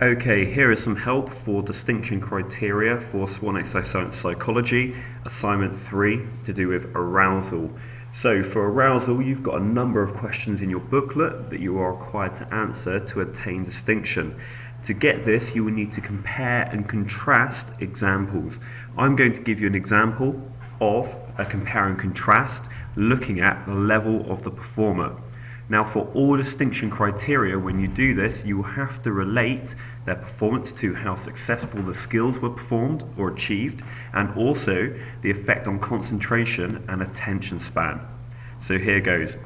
Okay, here is some help for distinction criteria for Swan Exercise Science Psychology, assignment 3 to do with arousal. So for arousal, you've got a number of questions in your booklet that you are required to answer to attain distinction. To get this, you will need to compare and contrast examples. I'm going to give you an example of a compare and contrast looking at the level of the performer. Now, for all distinction criteria, when you do this, you will have to relate their performance to how successful the skills were performed or achieved, and also the effect on concentration and attention span. So here goes.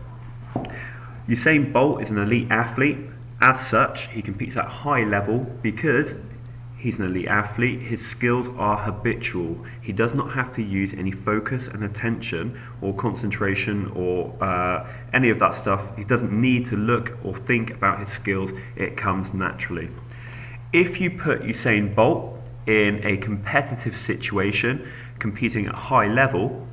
Usain Bolt is an elite athlete. As such, he competes at a high level because he's an elite athlete. His skills are habitual. He does not have to use any focus and attention or concentration or any of that stuff. He doesn't need to look or think about his skills. It comes naturally. If you put Usain Bolt in a competitive situation, competing at a high level,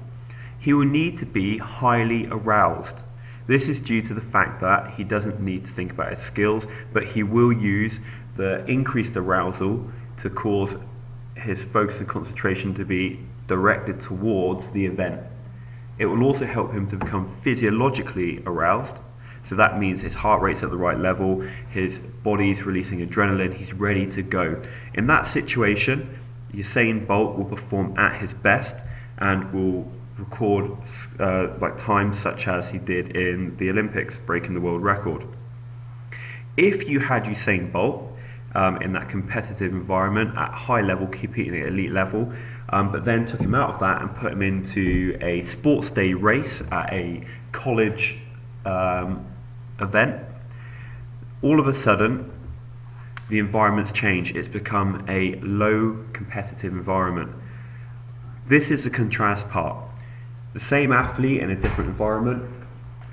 he will need to be highly aroused. This is due to the fact that he doesn't need to think about his skills, but he will use the increased arousal to cause his focus and concentration to be directed towards the event. It will also help him to become physiologically aroused. So that means his heart rate's at the right level, his body's releasing adrenaline, he's ready to go. In that situation, Usain Bolt will perform at his best and will record like times such as he did in the Olympics, breaking the world record. If you had Usain Bolt in that competitive environment at high level, competing at elite level, but then took him out of that and put him into a sports day race at a college event, all of a sudden the environment's changed. It's become a low competitive environment. This is the contrast part. The same athlete in a different environment,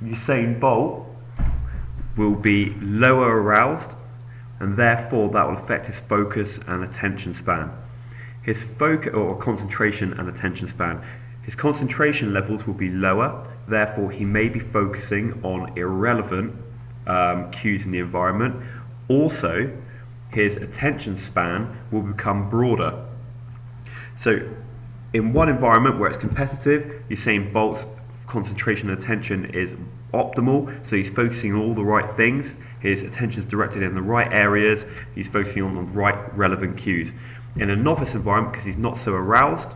Usain Bolt will be lower aroused, and therefore that will affect his focus and attention span. His focus or concentration and attention span. His concentration levels will be lower, therefore he may be focusing on irrelevant cues in the environment. Also, his attention span will become broader. So in one environment where it's competitive, Usain Bolt's concentration and attention is optimal, so he's focusing on all the right things, his attention is directed in the right areas, he's focusing on the right relevant cues. In a novice environment, because he's not so aroused,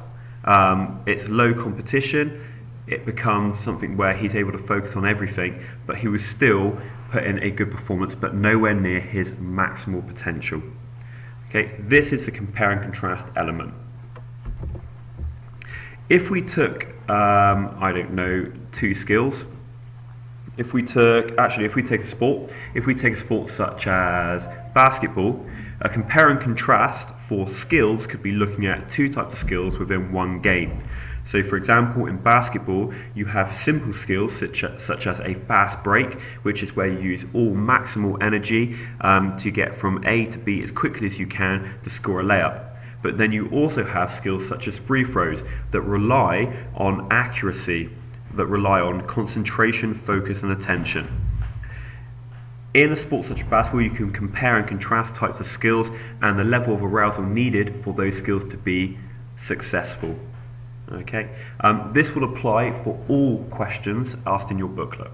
it's low competition, it becomes something where he's able to focus on everything, but he will still put in a good performance, but nowhere near his maximal potential. Okay, this is the compare and contrast element. If we took, two skills, if we take a sport such as basketball, a compare and contrast for skills could be looking at two types of skills within one game. So for example, in basketball, you have simple skills such as a fast break, which is where you use all maximal energy to get from A to B as quickly as you can to score a layup. But then you also have skills such as free throws that rely on accuracy, that rely on concentration, focus and attention. In a sport such as basketball, you can compare and contrast types of skills and the level of arousal needed for those skills to be successful. Okay, this will apply for all questions asked in your booklet.